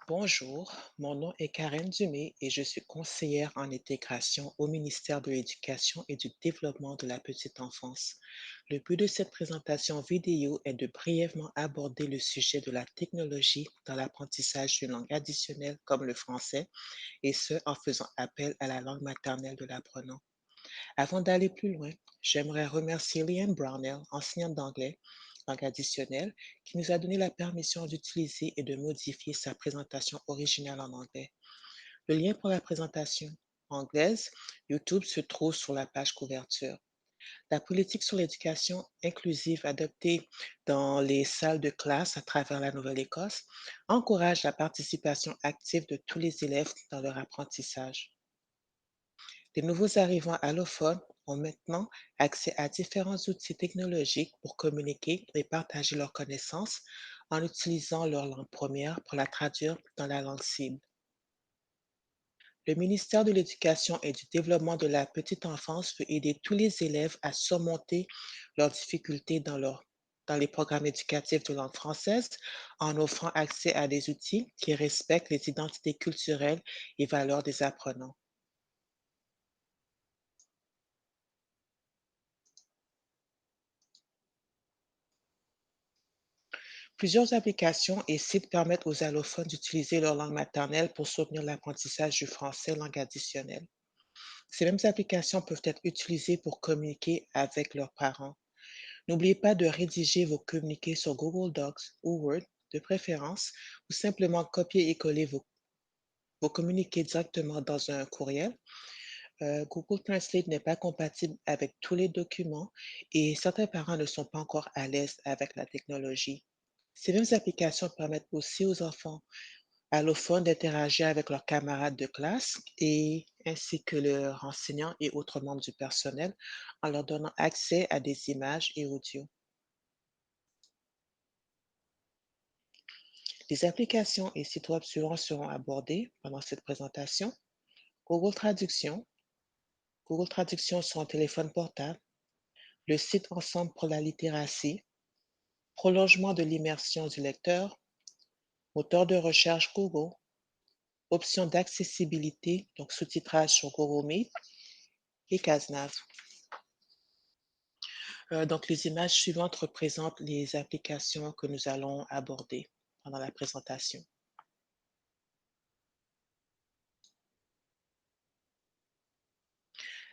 Bonjour, mon nom est Karen Dumé et je suis conseillère en intégration au ministère de l'Éducation et du Développement de la petite enfance. Le but de cette présentation vidéo est de brièvement aborder le sujet de la technologie dans l'apprentissage d'une langue additionnelle comme le français, et ce en faisant appel à la langue maternelle de l'apprenant. Avant d'aller plus loin, j'aimerais remercier Leanne Brownell, enseignante d'anglais, langue additionnelle, qui nous a donné la permission d'utiliser et de modifier sa présentation originale en anglais. Le lien pour la présentation anglaise YouTube se trouve sur la page couverture. La politique sur l'éducation inclusive adoptée dans les salles de classe à travers la Nouvelle-Écosse encourage la participation active de tous les élèves dans leur apprentissage. Les nouveaux arrivants allophones ont maintenant accès à différents outils technologiques pour communiquer et partager leurs connaissances en utilisant leur langue première pour la traduire dans la langue cible. Le ministère de l'Éducation et du Développement de la petite enfance veut aider tous les élèves à surmonter leurs difficultés dans les programmes éducatifs de langue française en offrant accès à des outils qui respectent les identités culturelles et valeurs des apprenants. Plusieurs applications et sites permettent aux allophones d'utiliser leur langue maternelle pour soutenir l'apprentissage du français langue additionnelle. Ces mêmes applications peuvent être utilisées pour communiquer avec leurs parents. N'oubliez pas de rédiger vos communiqués sur Google Docs ou Word de préférence, ou simplement copier et coller vos communiqués directement dans un courriel. Google Translate n'est pas compatible avec tous les documents et certains parents ne sont pas encore à l'aise avec la technologie. Ces mêmes applications permettent aussi aux enfants allophones d'interagir avec leurs camarades de classe et ainsi que leurs enseignants et autres membres du personnel en leur donnant accès à des images et audios. Les applications et sites web suivants seront abordés pendant cette présentation. Google Traduction, Google Traduction sur un téléphone portable, le site Ensemble pour la littératie, prolongement de l'immersion du lecteur, moteur de recherche Google, options d'accessibilité, donc sous-titrage sur Google Meet et Casenav. Donc les images suivantes représentent les applications que nous allons aborder pendant la présentation.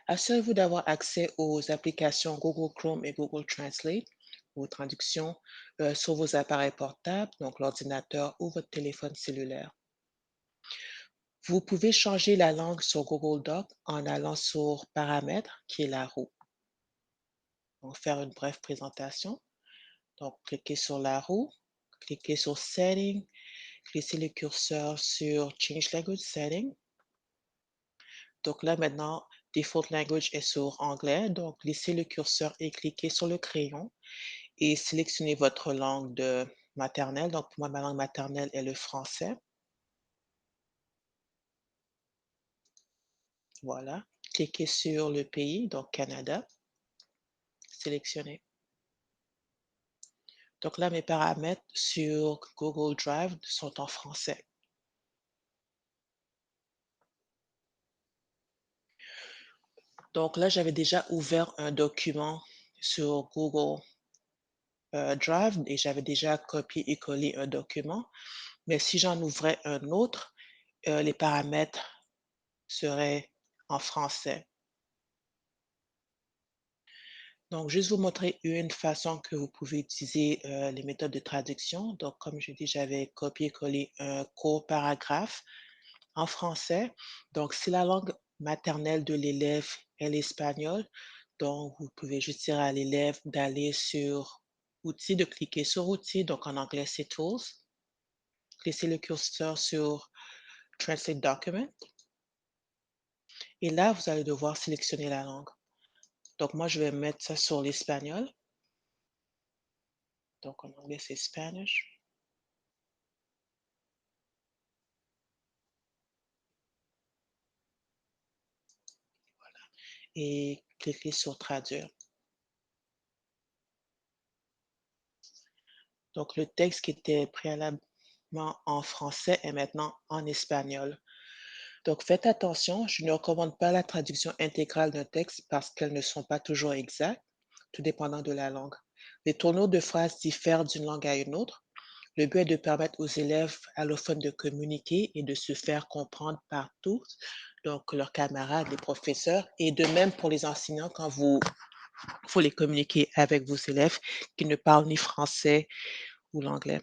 Assurez-vous d'avoir accès aux applications Google Chrome et Google Translate ou traduction sur vos appareils portables, donc l'ordinateur ou votre téléphone cellulaire. Vous pouvez changer la langue sur Google Docs en allant sur Paramètres, qui est la roue. Donc, faire une brève présentation. Donc, cliquez sur la roue, cliquez sur Settings, laissez le curseur sur Change Language Setting. Donc là, maintenant, Default Language est sur anglais. Donc, laissez le curseur et cliquez sur le crayon et sélectionnez votre langue de maternelle. Donc, pour moi, ma langue maternelle est le français. Voilà. Cliquez sur le pays, donc Canada. Sélectionnez. Donc là, mes paramètres sur Google Drive sont en français. Donc là, j'avais déjà ouvert un document sur Google Drive et j'avais déjà copié et collé un document. Mais si j'en ouvrais un autre, les paramètres seraient en français. Donc, juste vous montrer une façon que vous pouvez utiliser les méthodes de traduction. Donc, comme je dis, j'avais copié-collé un court paragraphe en français. Donc, si la langue maternelle de l'élève est l'espagnol, donc vous pouvez juste dire à l'élève d'aller sur Outils, de cliquer sur Outils, donc en anglais c'est Tools. Laissez le curseur sur Translate Document. Et là, vous allez devoir sélectionner la langue. Donc, moi, je vais mettre ça sur l'espagnol. Donc, en anglais, c'est Spanish. Et cliquez sur Traduire. Donc, le texte qui était préalablement développement en français est maintenant en espagnol. Donc faites attention, je ne recommande pas la traduction intégrale d'un texte parce qu'elles ne sont pas toujours exactes, tout dépendant de la langue. Les tournures de phrases diffèrent d'une langue à une autre. Le but est de permettre aux élèves allophones de communiquer et de se faire comprendre par tous, donc leurs camarades, les professeurs, et de même pour les enseignants quand vous voulez communiquer avec vos élèves qui ne parlent ni français ou l'anglais.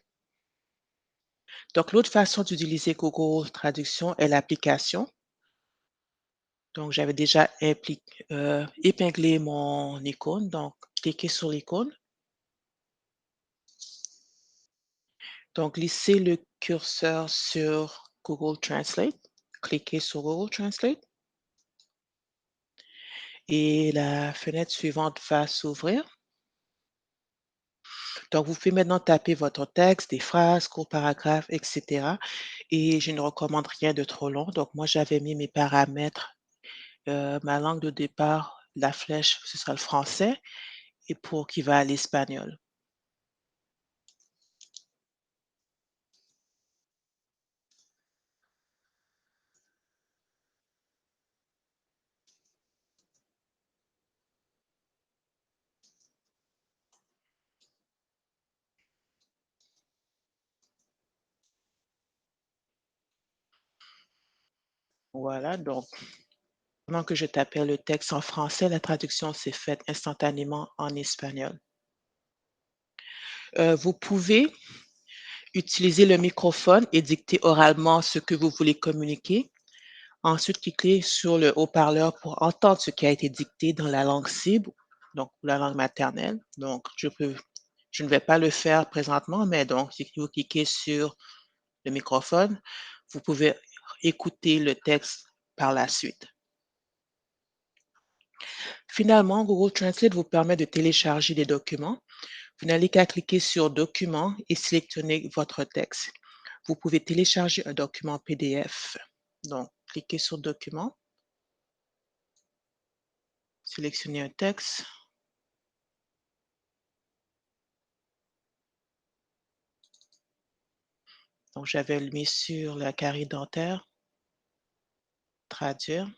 Donc l'autre façon d'utiliser Google Traduction est l'application. Donc j'avais déjà épinglé mon icône, donc cliquez sur l'icône. Donc glissez le curseur sur Google Translate, cliquez sur Google Translate et la fenêtre suivante va s'ouvrir. Donc vous pouvez maintenant taper votre texte, des phrases, courts paragraphes, et cetera et je ne recommande rien de trop long. Donc moi, j'avais mis mes paramètres, ma langue de départ, la flèche, ce sera le français et pour qui va à l'espagnol. Voilà, donc pendant que je tapais le texte en français, la traduction s'est faite instantanément en espagnol. Vous pouvez utiliser le microphone et dicter oralement ce que vous voulez communiquer. Ensuite, cliquez sur le haut-parleur pour entendre ce qui a été dicté dans la langue cible, donc la langue maternelle. Donc, je ne vais pas le faire présentement, mais donc, si vous cliquez sur le microphone, vous pouvez écouter le texte par la suite. Finalement, Google Translate vous permet de télécharger des documents. Vous n'allez qu'à cliquer sur Documents et sélectionner votre texte. Vous pouvez télécharger un document PDF. Donc, cliquez sur Documents, sélectionnez un texte. Donc, j'avais mis sur la carie dentaire, traduire,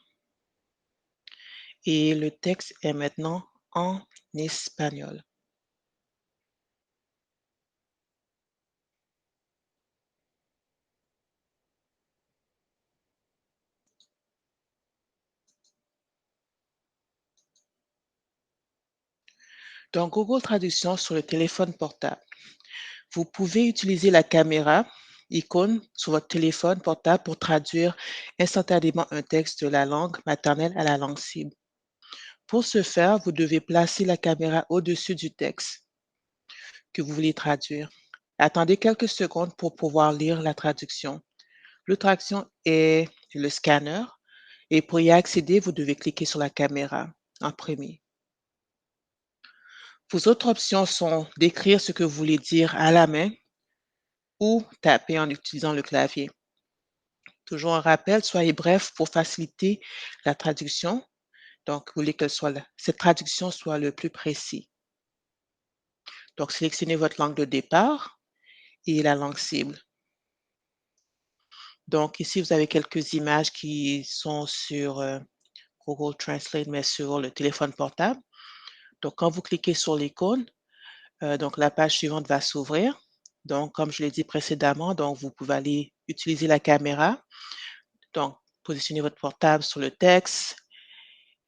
et le texte est maintenant en espagnol. Dans Google Traduction sur le téléphone portable, vous pouvez utiliser la caméra icône sur votre téléphone portable pour traduire instantanément un texte de la langue maternelle à la langue cible. Pour ce faire, vous devez placer la caméra au-dessus du texte que vous voulez traduire. Attendez quelques secondes pour pouvoir lire la traduction. L'autre action est le scanner et pour y accéder, vous devez cliquer sur la caméra en premier. Vos autres options sont d'écrire ce que vous voulez dire à la main ou taper en utilisant le clavier. Toujours un rappel, soyez bref pour faciliter la traduction. Donc, vous voulez que cette traduction soit le plus précis. Donc, sélectionnez votre langue de départ et la langue cible. Donc, ici, vous avez quelques images qui sont sur Google Translate, mais sur le téléphone portable. Donc, quand vous cliquez sur l'icône, donc la page suivante va s'ouvrir. Donc, comme je l'ai dit précédemment, donc vous pouvez aller utiliser la caméra. Donc, positionnez votre portable sur le texte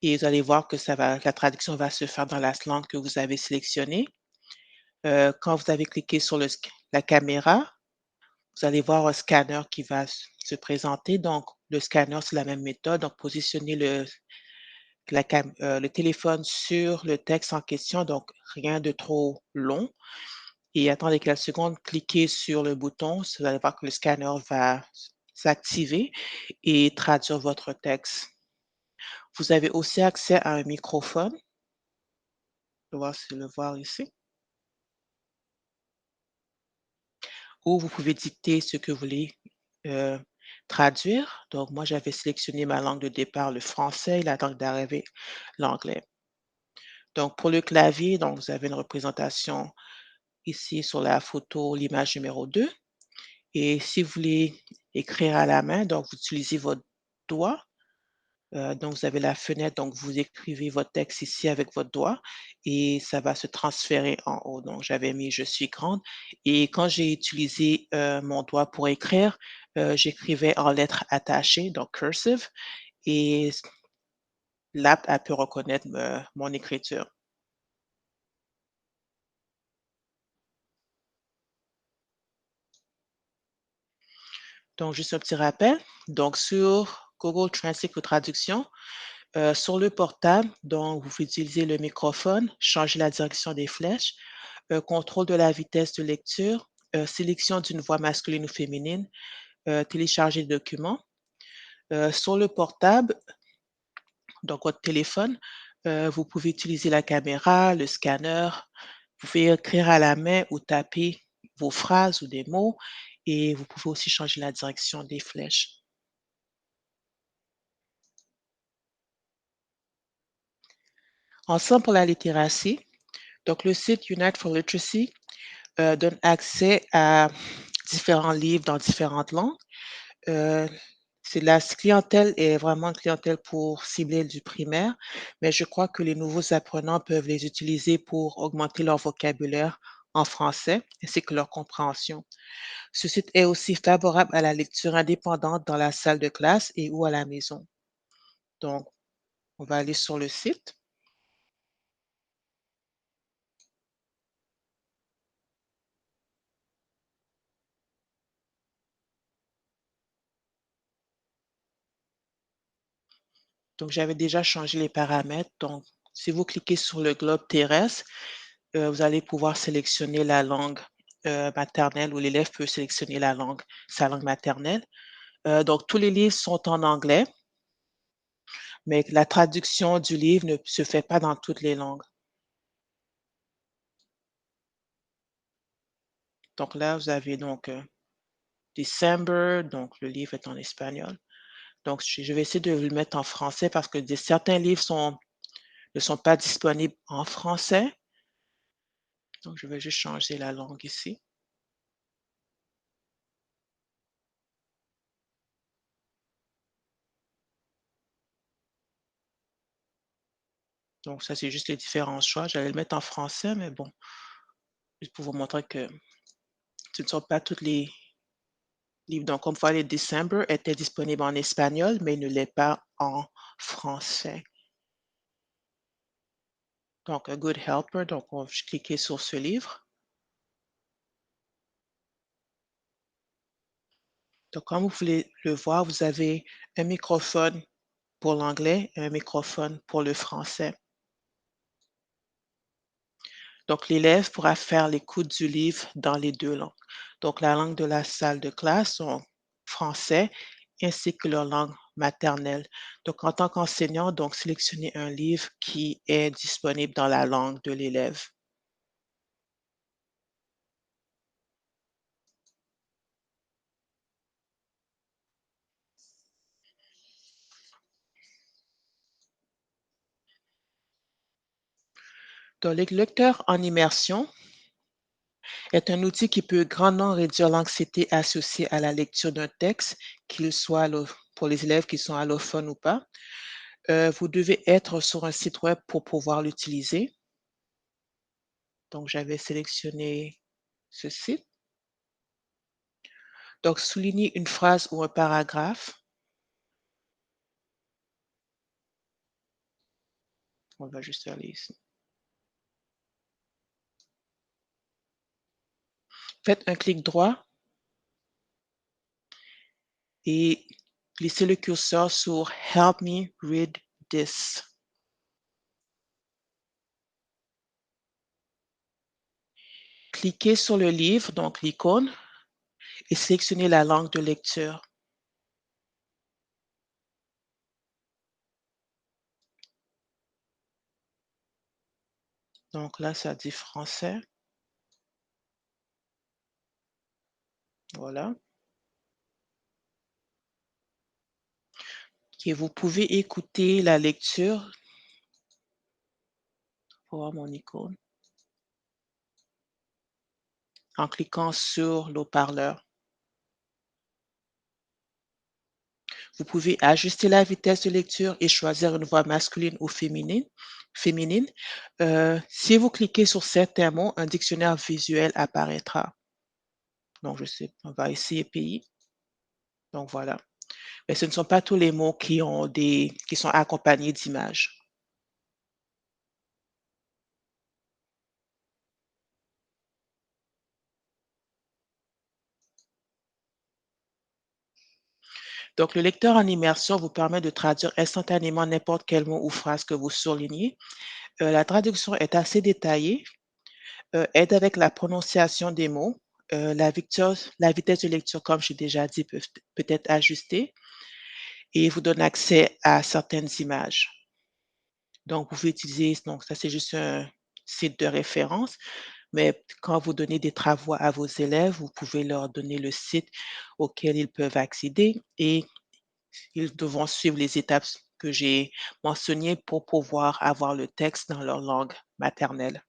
et vous allez voir que la traduction va se faire dans la langue que vous avez sélectionnée. Quand vous avez cliqué sur la caméra, vous allez voir un scanner qui va se présenter. Donc, le scanner, c'est la même méthode. Donc, positionnez le téléphone sur le texte en question, donc rien de trop long. Et attendez quelques secondes, cliquez sur le bouton, vous allez voir que le scanner va s'activer et traduire votre texte. Vous avez aussi accès à un microphone. Je vais voir si le voir ici. Où vous pouvez dicter ce que vous voulez euh, traduire. Donc, moi, j'avais sélectionné ma langue de départ, le français, et la langue d'arrivée, l'anglais. Donc, pour le clavier, vous avez une représentation ici sur la photo, l'image numéro 2. et si vous voulez écrire à la main, donc vous utilisez votre doigt. Donc vous avez la fenêtre, donc vous écrivez votre texte ici avec votre doigt et ça va se transférer en haut. Donc j'avais mis «Je suis grande» et quand j'ai utilisé, mon doigt pour écrire, j'écrivais en lettres attachées, donc cursive et l'app a pu reconnaître, mon écriture. Donc juste un petit rappel, donc sur Google Translate ou traduction, sur le portable, donc vous utilisez le microphone, changer la direction des flèches, contrôle de la vitesse de lecture, sélection d'une voix masculine ou féminine, télécharger le document. Sur le portable, donc votre téléphone, vous pouvez utiliser la caméra, le scanner, vous pouvez écrire à la main ou taper vos phrases ou des mots et vous pouvez aussi changer la direction des flèches. Ensemble pour la littératie, donc le site Unite for Literacy donne accès à différents livres dans différentes langues. Heu, c'est la clientèle est vraiment une clientèle pour cibler du primaire, mais je crois que les nouveaux apprenants peuvent les utiliser pour augmenter leur vocabulaire en français ainsi que leur compréhension. Ce site est aussi favorable à la lecture indépendante dans la salle de classe et ou à la maison. Donc, on va aller sur le site. Donc, j'avais déjà changé les paramètres. Donc, si vous cliquez sur le globe terrestre, vous allez pouvoir sélectionner la langue, maternelle ou l'élève peut sélectionner la langue sa langue maternelle. Donc tous les livres sont en anglais, mais la traduction du livre ne se fait pas dans toutes les langues. Donc là, vous avez donc, December, donc le livre est en espagnol. Donc je vais essayer de le mettre en français parce que des certains livres ne sont pas disponibles en français. Donc je vais juste changer la langue ici. Donc ça, c'est juste les différents choix. J'allais le mettre en français, mais bon, juste pour vous montrer que ce ne sont pas toutes les livres. Donc, comme vous voyez, December était disponible en espagnol, mais il ne l'est pas en français. Donc, A Good Helper, donc on va cliquer sur ce livre. Donc, comme vous voulez le voir, vous avez un microphone pour l'anglais et un microphone pour le français. Donc, l'élève pourra faire l'écoute du livre dans les 2 langues. Donc, la langue de la salle de classe, donc français, ainsi que leur langue maternelle. Donc, en tant qu'enseignant, donc sélectionnez un livre qui est disponible dans la langue de l'élève. Donc, le lecteur en immersion est un outil qui peut grandement réduire l'anxiété associée à la lecture d'un texte, qu'il soit pour les élèves qui sont allophones ou pas. Vous devez être sur un site web pour pouvoir l'utiliser. Donc, j'avais sélectionné ce site. Donc, souligner une phrase ou un paragraphe. On va juste aller ici. Faites un clic droit et glissez le curseur sur Help me read this. Cliquez sur le livre, donc l'icône, et sélectionnez la langue de lecture. Donc là, ça dit français. Voilà. Et vous pouvez écouter la lecture. Pour voir mon icône. En cliquant sur l'haut-parleur. Vous pouvez ajuster la vitesse de lecture et choisir une voix masculine ou féminine. Si vous cliquez sur certains mots, un dictionnaire visuel apparaîtra. Donc, je sais, on va essayer pays. Donc, voilà. Mais ce ne sont pas tous les mots qui sont accompagnés d'images. Donc, le lecteur en immersion vous permet de traduire instantanément n'importe quel mot ou phrase que vous surlignez. La traduction est assez détaillée, aide avec la prononciation des mots. La vitesse de lecture, comme j'ai déjà dit, peut être ajustée et vous donne accès à certaines images. Donc, vous pouvez utiliser, donc ça c'est juste un site de référence, mais quand vous donnez des travaux à vos élèves, vous pouvez leur donner le site auquel ils peuvent accéder et ils devront suivre les étapes que j'ai mentionnées pour pouvoir avoir le texte dans leur langue maternelle.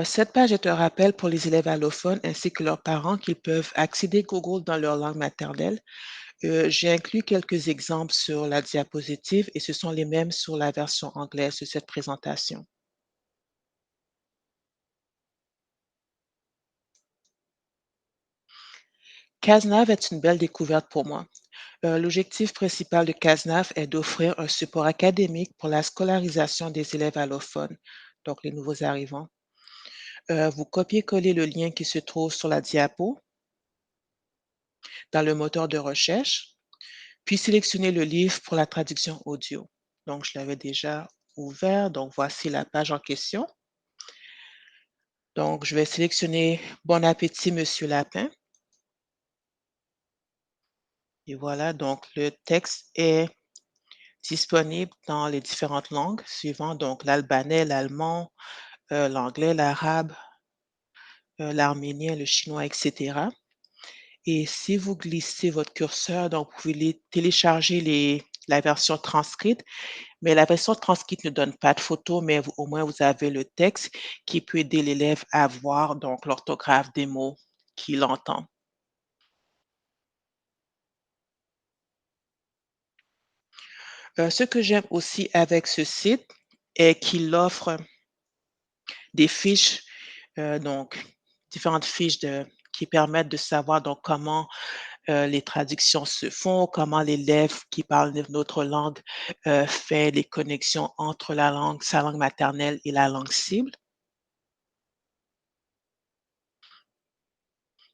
Cette page est un rappel pour les élèves allophones ainsi que leurs parents qu'ils peuvent accéder Google dans leur langue maternelle. J'ai inclus quelques exemples sur la diapositive et ce sont les mêmes sur la version anglaise de cette présentation. Casnav est une belle découverte pour moi. L'objectif principal de Casnav est d'offrir un support académique pour la scolarisation des élèves allophones, donc les nouveaux arrivants. Vous copiez-collez le lien qui se trouve sur la diapo dans le moteur de recherche, puis sélectionnez le livre pour la traduction audio. Donc, je l'avais déjà ouvert, donc voici la page en question. Donc, je vais sélectionner Bon appétit, Monsieur Lapin. Et voilà, donc le texte est disponible dans les différentes langues suivant donc l'albanais, l'allemand, l'anglais, l'arabe, l'arménien, le chinois, etc. Et si vous glissez votre curseur, donc vous pouvez télécharger la version transcrite, mais la version transcrite ne donne pas de photo, mais au moins vous avez le texte qui peut aider l'élève à voir donc l'orthographe des mots qu'il entend. Ce que j'aime aussi avec ce site est qu'il offre des fiches, donc différentes fiches qui permettent de savoir donc comment les traductions se font, comment l'élève qui parle une autre langue fait les connexions entre sa langue maternelle et la langue cible.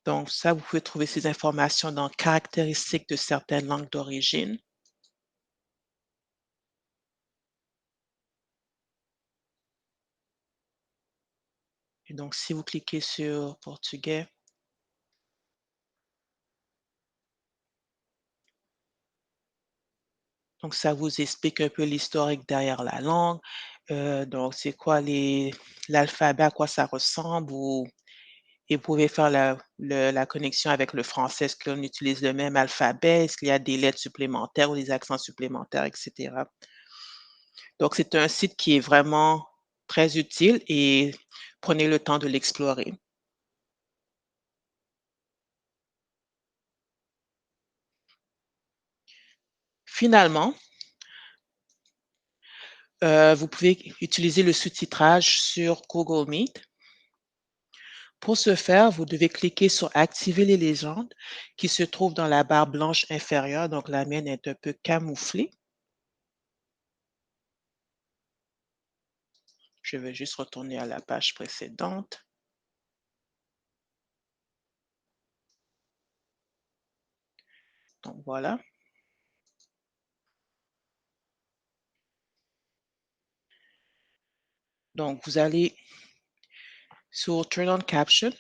Donc ça, vous pouvez trouver ces informations dans caractéristiques de certaines langues d'origine. Et donc, si vous cliquez sur portugais, donc ça vous explique un peu l'historique derrière la langue. Donc, c'est quoi l'alphabet, à quoi ça ressemble, et vous pouvez faire la connexion avec le français. Est-ce qu'on utilise le même alphabet? Est-ce qu'il y a des lettres supplémentaires ou des accents supplémentaires, etc. Donc, c'est un site qui est vraiment très utile et prenez le temps de l'explorer. Finalement, vous pouvez utiliser le sous-titrage sur Google Meet. Pour ce faire, vous devez cliquer sur Activer les légendes qui se trouve dans la barre blanche inférieure. Donc, la mienne est un peu camouflée. Je vais juste retourner à la page précédente. Donc, voilà. Donc, vous allez sur Turn on Caption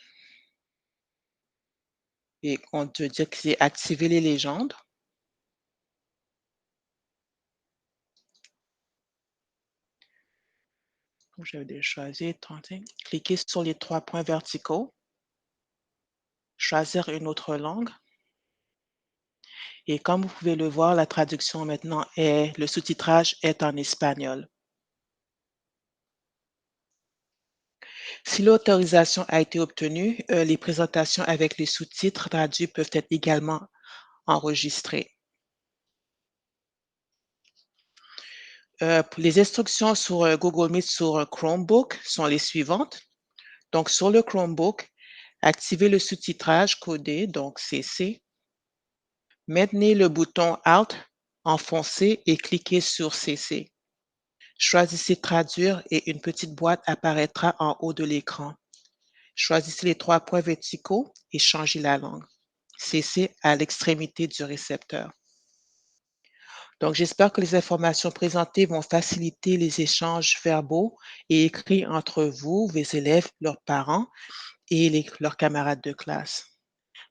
et on te dit que c'est Activer les légendes. Donc, je vais choisir 31. Cliquez sur les trois points verticaux, choisir une autre langue. Et comme vous pouvez le voir, la traduction maintenant le sous-titrage est en espagnol. Si l'autorisation a été obtenue, les présentations avec les sous-titres traduits peuvent être également enregistrées. Pour les instructions sur Google Meet sur Chromebook sont les suivantes. Donc, sur le Chromebook, activez le sous-titrage codé, donc CC. Maintenez le bouton Alt enfoncé et cliquez sur CC. Choisissez Traduire et une petite boîte apparaîtra en haut de l'écran. Choisissez les trois points verticaux et changez la langue. CC à l'extrémité du récepteur. Donc, j'espère que les informations présentées vont faciliter les échanges verbaux et écrits entre vous, vos élèves, leurs parents et leurs camarades de classe.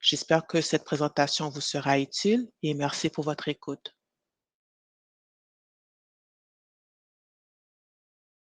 J'espère que cette présentation vous sera utile et merci pour votre écoute.